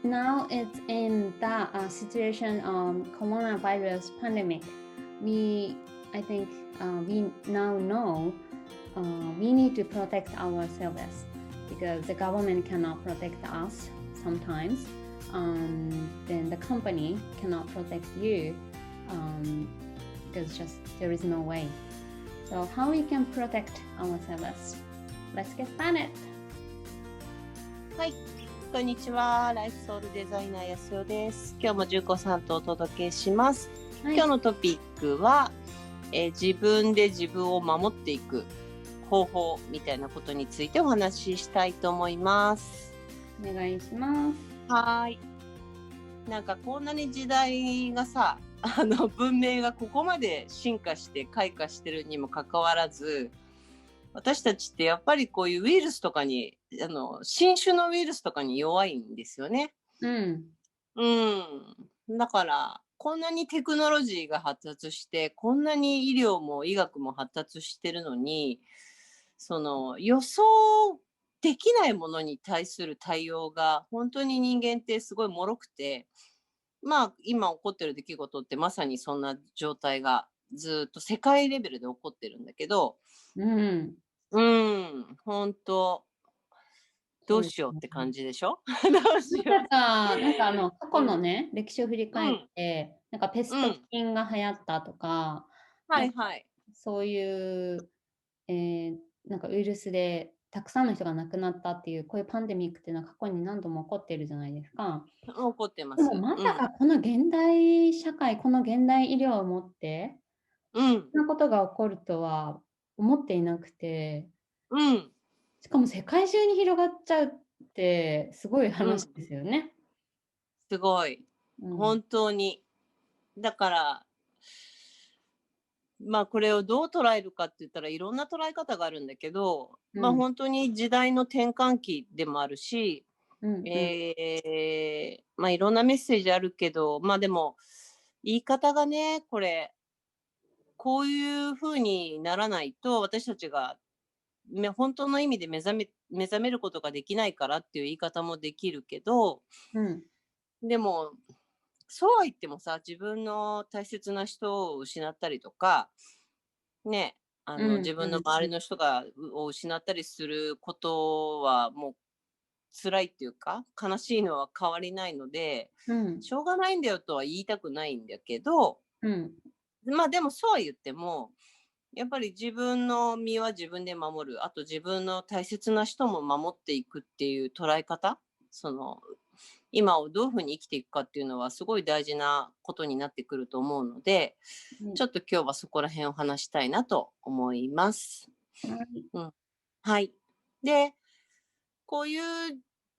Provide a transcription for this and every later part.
now it's in the situation coronavirus pandemic. I think we now know we need to protect ourselves because the government cannot protect us sometimes. Then the company cannot protect you because just there is no way. So how we can protect ourselves? Let's get started. はい、こんにちは。ライフソウルデザイナーやすよです。今日もじゅうこさんとお届けします。はい、今日のトピックは、自分で自分を守っていく方法みたいなことについてお話ししたいと思います。お願いします。はい。なんかこんなに時代がさ、文明がここまで進化して開花してるにもかかわらず、私たちってやっぱりこういうウイルスとかに、新種のウイルスとかに弱いんですよね。だから、こんなにテクノロジーが発達して、こんなに医療も医学も発達してるのに、予想できないものに対する対応が、本当に人間ってすごい脆くて、まあ、今起こってる出来事ってまさにそんな状態がずっと世界レベルで起こってるんだけど、本当どうしようって感じでしょ？どうしよう。なんか過去のね、歴史を振り返って、なんかペスト菌が流行ったとか、はいはい。そういう、なんかウイルスでたくさんの人が亡くなったっていう、こういうパンデミックっていうのは過去に何度も起こっているじゃないですか。起こってまでもす。まさかこの現代社会、この現代医療をもって、そんなことが起こるとは思っていなくて、しかも世界中に広がっちゃうってすごい話ですよね。すごい。本当に。だから、まあこれをどう捉えるかって言ったらいろんな捉え方があるんだけど、まあ本当に時代の転換期でもあるし、まあいろんなメッセージあるけど、まあでも言い方がね、こういう風にならないと私たちが本当の意味で目覚めることができないからっていう言い方もできるけど、でもそうは言ってもさ、自分の大切な人を失ったりとか、ね、自分の周りの人を失ったりすることはもう辛いっていうか、悲しいのは変わりないので、しょうがないんだよとは言いたくないんだけど、まあでもそうは言っても、やっぱり自分の身は自分で守る、あと自分の大切な人も守っていくっていう捉え方、今をどういうふうに生きていくかっていうのはすごい大事なことになってくると思うので、ちょっと今日はそこら辺を話したいなと思います。はい。で、こういう、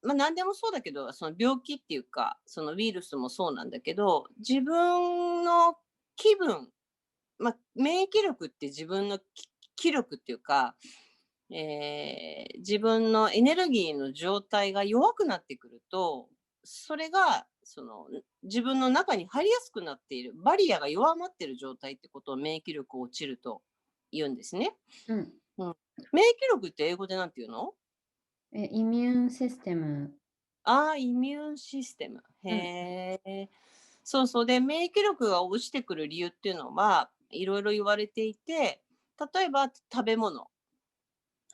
まあ何でもそうだけど、その病気っていうか、そのウイルスもそうなんだけど、自分の気分、まあ免疫力って自分の気力っていうか、自分のエネルギーの状態が弱くなってくると、それが自分の中に入りやすくなっている、バリアが弱まっている状態ってことを免疫力落ちると言うんですね。免疫力って英語でなんて言うの？イミューンシステム。イミューンシステム。へえ。そうそう。で、免疫力が落ちてくる理由っていうのは、いろいろ言われていて、例えば食べ物。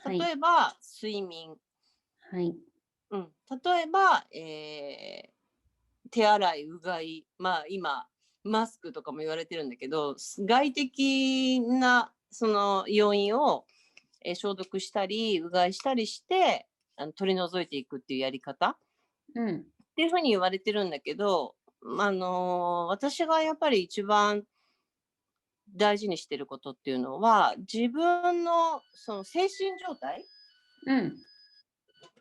例えば睡眠。例えば、手洗い、うがい。まあ今、マスクとかも言われてるんだけど、外的なその要因を、消毒したり、うがいしたりして、取り除いていくっていうやり方。っていうふうに言われてるんだけど、私がやっぱり一番大事にしてることっていうのは、自分のその精神状態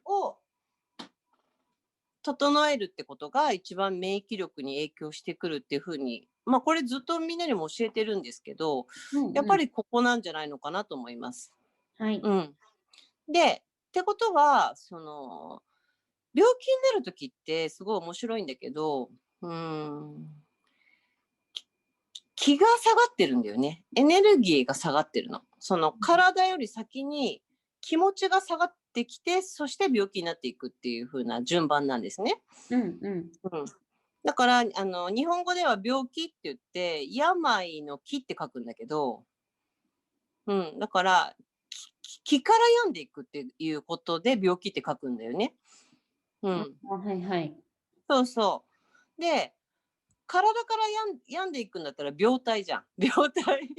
を整えるってことが一番免疫力に影響してくるっていうふうに、まあこれずっとみんなにも教えてるんですけど、やっぱりここなんじゃないのかなと思います。で、ってことは、病気になるときってすごい面白いんだけど、気が下がってるんだよね。エネルギーが下がってるの。体より先に気持ちが下がっってきて、そして病気になっていくっていう風な順番なんですね。うんうん。うん。だから、日本語では病気って言って、病の気って書くんだけど、うん、だから、気から病んでいくっていうことで病気って書くんだよね。うあ、ん。はいはい。そうそう。で、体から病んでいくんだったら病態じゃん。病態、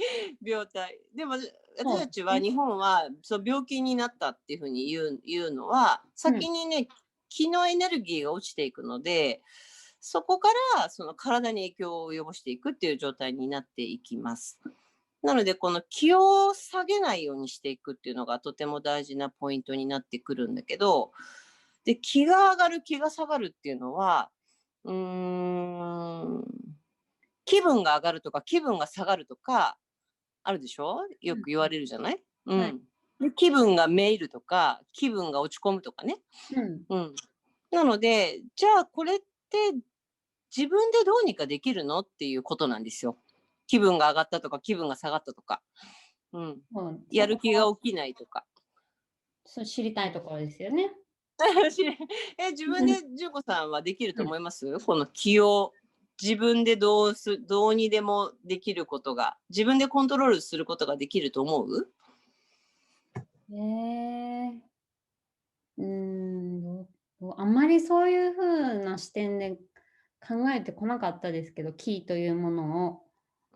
病態。でも私たちは、そうですね。日本はそう病気になったっていうふうに言うのは、うん。先にね、気のエネルギーが落ちていくので、そこからその体に影響を及ぼしていくっていう状態になっていきます。なので、この気を下げないようにしていくっていうのがとても大事なポイントになってくるんだけど、で、気が上がる、気が下がるっていうのは、うーん、気分が上がるとか気分が下がるとかあるでしょ？ようんく言われるじゃない？ううん。はい。ん。で、気分がめいるとか、気分が落ち込むとかね。うん。うん。なので、じゃあこれって自分でどうにかできるのっていうことなんですよ。気分が上がったとか、気分が下がったとか。うん。そう、やそこは、る気が起きないとか。そう、知りたいところですよね。自分で純子さんはできるとうん。思います？この気を自分でどうにでもできることが、自分でコントロールすることができると思う？へえ。あんまりそういう風な視点で考えてこなかったですけど、キーというものを。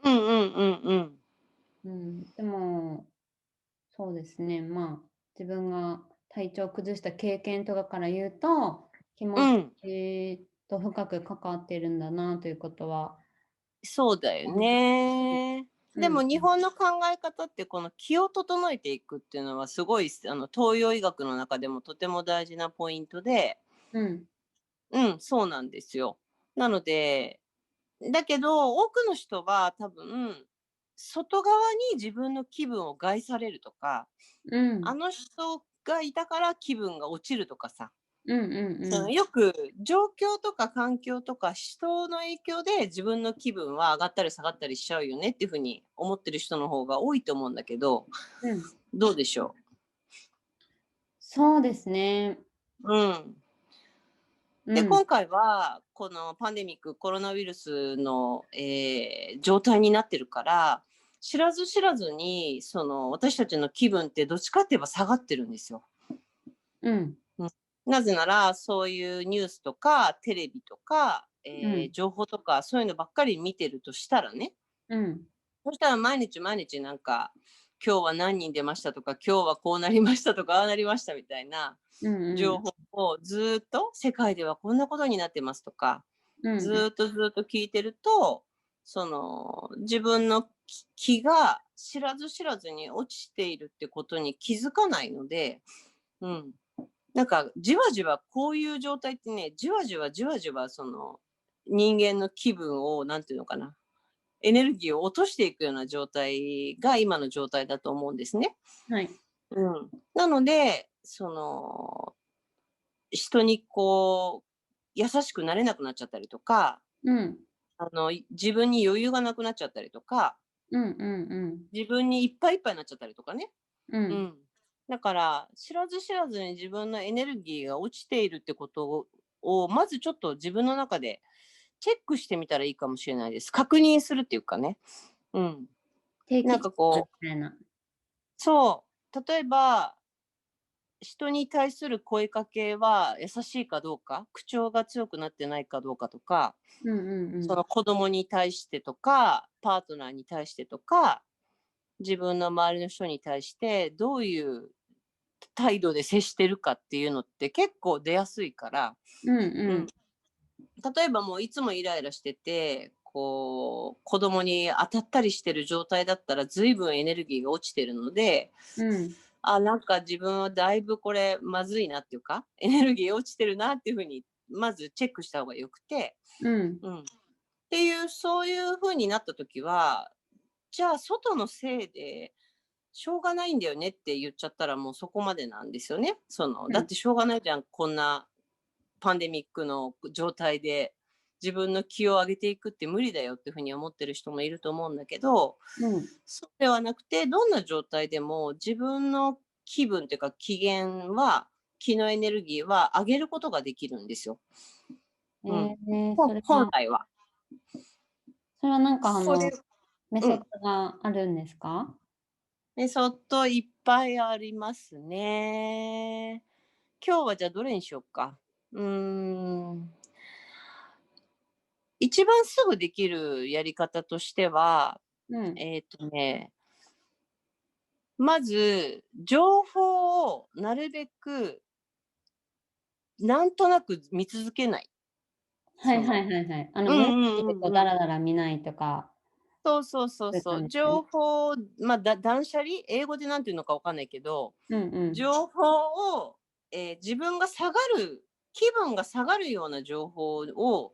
うんうんうんうん。うん、でも、そうですね、まあ、自分が体調を崩した経験とかから言うと、気持うん。ちと深く関わっているんだなということはそうだよ感じて、ね。でもうん、日本の考え方ってこの気を整えていくっていうのはすごい東洋医学の中でもとても大事なポイントで、うん、うん、そうなんですよ。なので、だけど多くの人は多分外側に自分の気分を害されるとか、うん、あの人がいたから気分が落ちるとかさ、うんうんそうん。のよく状況とか環境とか人の影響で自分の気分は上がったり下がったりしちゃうよねっていうふうに思ってる人の方が多いと思うんだけど、うん。どうでしょそうですね。う？うん。で、うん、今回はこのパンデミック、コロナウイルスの、状態になってるから、知らず知らずにその私たちの気分ってどっちかって言えば下がってるんですよ。うん、うん、なぜなら、そういうニュースとかテレビとか、うん、情報とかそういうのばっかり見てるとしたらね、うん、そしたら毎日毎日なんか、今日は何人出ましたとか、今日はこうなりましたとか、ああなりましたみたいなうんうん、情報をずっと世界ではこんなことになってますとか、うんうん、ずっとずっと聞いてると、その自分の気が知らず知らずに落ちているってことに気づかないので、うん、なんかじわじわこういう状態ってね、じわじわじわじわその人間の気分をなんていうのかな、エネルギーを落としていくような状態が今の状態だと思うんですね。はい。うん。なので、その人にこう優しくなれなくなっちゃったりとか、うん、自分に余裕がなくなっちゃったりとか、うんうんうん、自分にいっぱいいっぱいになっちゃったりとかね。うん。うん。だから、知らず知らずに自分のエネルギーが落ちているってことをまずちょっと自分の中でチェックしてみたらいいかもしれないです。確認するっていうかね。うん。なん定期チェックかこう、みたいな。そう、例えば、人に対する声かけは優しいかどうか、口調が強くなってないかどうかとか、うんうんうん。その子供に対してとか、パートナーに対してとか、自分の周りの人に対してどういう態度で接してるかっていうのって結構出やすいから、うんうん、うん。例えばもういつもイライラしてて、こう子供に当たったりしてる状態だったら随分エネルギーが落ちてるので、うん。あ、なんか自分はだいぶこれまずいなっていうか、エネルギー落ちてるなっていうふうにまずチェックした方がよくて、うん。うん。っていう、そういう風になった時は、じゃあ外のせいでしょうがないんだよねって言っちゃったらもうそこまでなんですよね。うん。だってしょうがないじゃん、こんなパンデミックの状態で自分の気を上げていくって無理だよっていうふうに思ってる人もいると思うんだけど、うん。そうではなくて、どんな状態でも自分の気分っていうか機嫌は気のエネルギーは上げることができるんですよ。うん。それは本来は。なんかこれメソッうん。ドがあるんですか？メソッドいっぱいありますね。今日はじゃあどれにしようか。うーん。一番すぐできるやり方としては、うん。ね、まず情報をなるべくなんとなく見続けない。はいはいそのはいはい。うん無意識でうんうんうん。ダラダラ見ないとか、そうそうそうそういうそう。感じですよね。情報、断捨離英語でなんていうのかわかんないけど、うんうん。情報を、自分が下がる気分が下がるような情報を、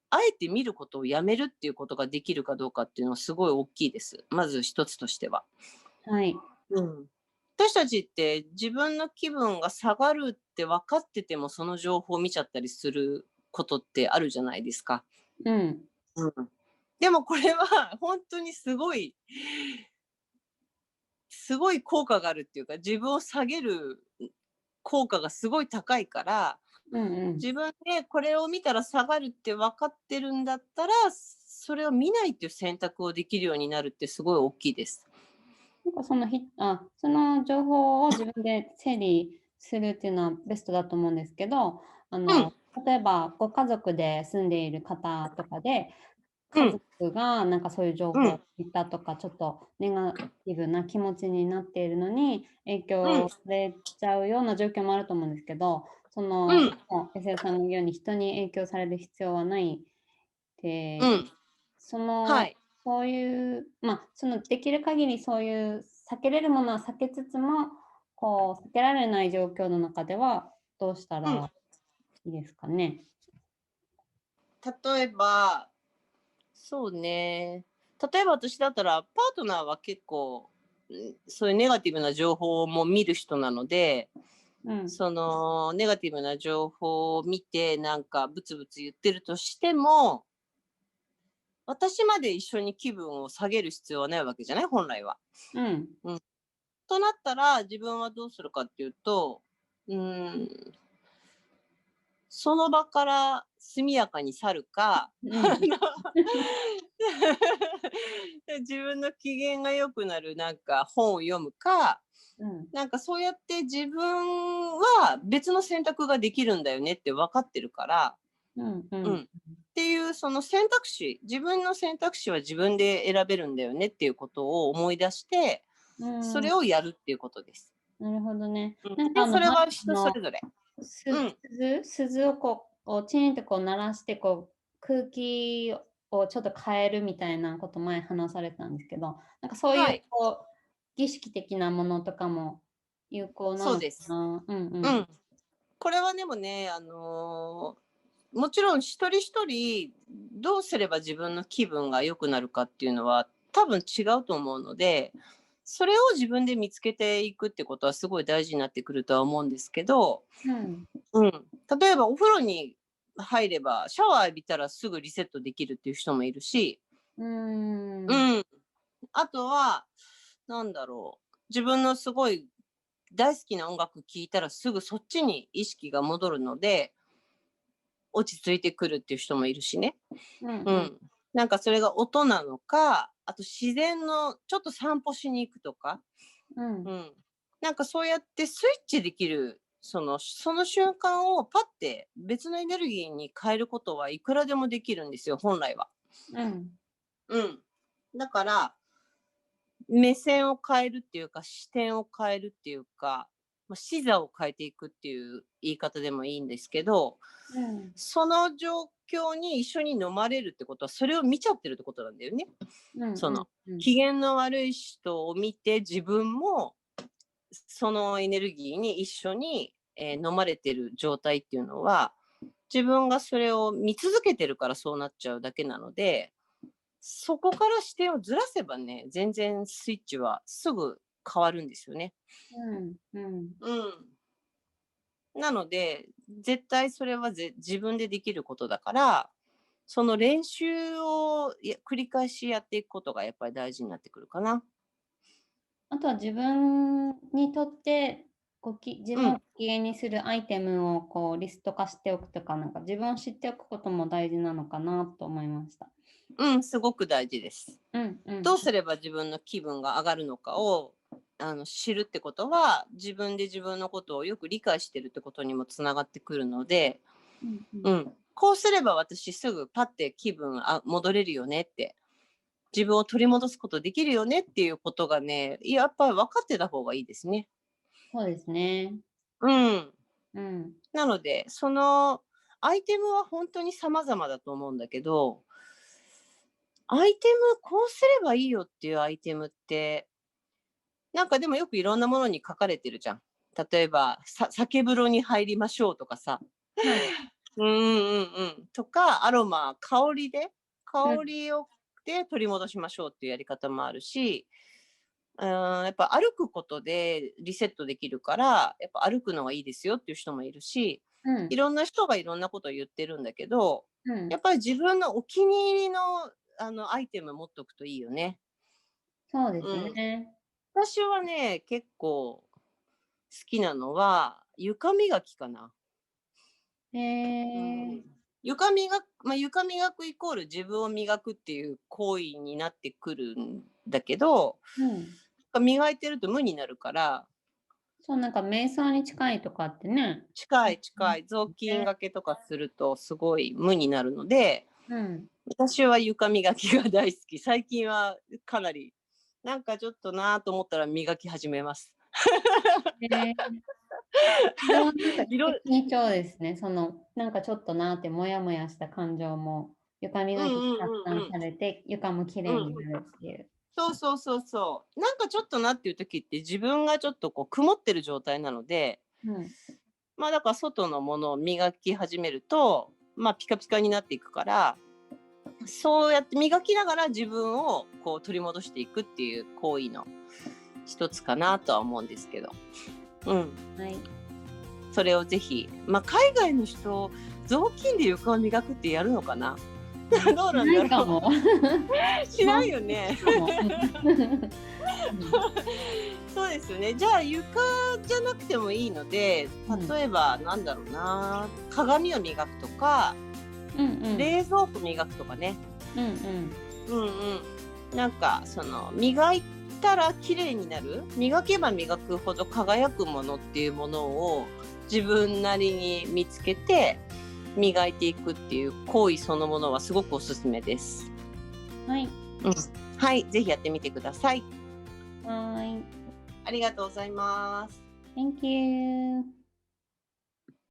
あえて見ることをやめるっていうことができるかどうかっていうのはすごい大きいです。まず一つとしては。はい。うん。私たちって自分の気分が下がるって分かってても、その情報を見ちゃったりすることってあるじゃないですか。うん。うん。でもこれは本当にすごい効果があるっていうか、自分を下げる効果がすごい高いから、うんうん。自分でこれを見たら下がるって分かってるんだったら、それを見ないっていう選択をできるようになるってすごい大きいです。なんかその情報を自分で整理するっていうのはベストだと思うんですけど、あの、うん、例えばご家族で住んでいる方とかで、家うん、族がなんかそういう情報をうん、聞いたとか、ちょっとネガティブな気持ちになっているのに、影うん、響されちゃうような状況もあると思うんですけど、うん、SL さんの言うように人に影響される必要はないで、うん。その、はい。そういう、できる限りそういう避けれるものは避けつつも、避けられない状況の中ではどうしたうん。らいいですかね？例えば、そうね。例えば私だったら、パートナーは結構、そういうネガティブな情報も見る人なので、うん、そのネガティブな情報を見て、なんかブツブツ言ってるとしても、私まで一緒に気分を下げる必要はないわけじゃない、本来は。うん、うん。となったら、自分はどうするかっていうと、うーん、その場から速やかに去るか、うん、自分の機嫌が良くなるなんか本を読むか、うん、なんかそうやって自分は別の選択ができるんだよねって分かってるから、うん、うん、うん。っていうその選択肢、自分の選択肢は自分で選べるんだよねっていうことを思い出して、うん、それをやるっていうことです。なるほどね。うん。で、なんかそれはあの、人それぞれ。うすん。鈴をチーンって鳴らして、空気をちょっと変えるみたいなこと前話されたんですけど、なんかそういうはい。儀式的なものとかも有効なのかそうです。な？うんうん。うん。これはでもね、もちろん一人一人どうすれば自分の気分が良くなるかっていうのは多分違うと思うので、それを自分で見つけていくってことはすごい大事になってくるとは思うんですけど、うん。うん。例えばお風呂に入れば、シャワー浴びたらすぐリセットできるっていう人もいるし、うーん。うん。あとは、なんだろう、自分のすごい大好きな音楽聴いたらすぐそっちに意識が戻るので、落ち着いてくるっていう人もいるしね。うんうん。うん。なんかそれが音なのか、あと自然のちょっと散歩しに行くとか、うん。うん。なんかそうやってスイッチできる、その瞬間をパッて別のエネルギーに変えることはいくらでもできるんですよ、本来は。うん。うん。だから、目線を変えるっていうか、視点を変えるっていうか、視座を変えていくっていう言い方でもいいんですけど、うん。その状況に一緒に飲まれるってことは、それを見ちゃってるってことなんだよね。うんその、うん。機嫌の悪い人を見て、自分もそのエネルギーに一緒に、飲まれてる状態っていうのは、自分がそれを見続けてるからそうなっちゃうだけなので、そこから視点をずらせばね、全然スイッチはすぐ変わるんですよね。うん。うん。うん。なので、絶対それは自分でできることだから、その練習を繰り返しやっていくことがやっぱり大事になってくるかな。あとは自分にとって、自分をご機嫌にするアイテムをこうリスト化しておくとか、なんか自分を知っておくことも大事なのかなと思いました。すごく大事です。うんうん。どうすれば自分の気分が上がるのかを知るってことは、自分で自分のことをよく理解してるってことにもつながってくるので、こうすれば私すぐパッて気分戻れるよねって、自分を取り戻すことできるよねっていうことがね、やっぱり分かってた方がいいですね。そうですね。なので、そのアイテムは本当に様々だと思うんだけど、アイテムこうすればいいよっていうアイテムって、なんかでもよくいろんなものに書かれてるじゃん。例えば、酒風呂に入りましょうとかさ。はい。とか、アロマ、香りで取り戻しましょうっていうやり方もあるし、やっぱ歩くことでリセットできるから、やっぱ歩くのがいいですよっていう人もいるし、いろんな人がいろんなことを言ってるんだけど、やっぱり自分のお気に入りのアイテム持っとくといいよね。そうですね。私はね、結構好きなのは床磨きかな。へえ。床磨くイコール自分を磨くっていう行為になってくるんだけど、磨いてると無になるから、そう、なんか瞑想に近いとかってね。近い雑巾がけとかするとすごい無になるので、私は床磨きが大好き。最近はかなりなんかちょっとなと思ったら磨き始めます。それはなんか緊張ですね。なんかちょっとなってモヤモヤした感情も床磨きで発散されて、床もきれいになるっていう。そう。なんかちょっとなっていう時って自分がちょっとこう曇ってる状態なので、だから外のものを磨き始めると、ピカピカになっていくから、そうやって磨きながら自分をこう取り戻していくっていう行為の一つかなとは思うんですけど。それをぜひ、海外の人、雑巾で床を磨くってやるのかな。どうなんだろう。しないよね。そうですよね。じゃあ床じゃなくてもいいので、例えばなんだろうな、鏡を磨くとか、冷蔵庫磨くとかね。なんか磨いたら綺麗になる。磨けば磨くほど輝くものっていうものを自分なりに見つけて磨いていくっていう行為そのものはすごくおすすめです。はい、ぜひやってみてください。ありがとうございます。Thank you.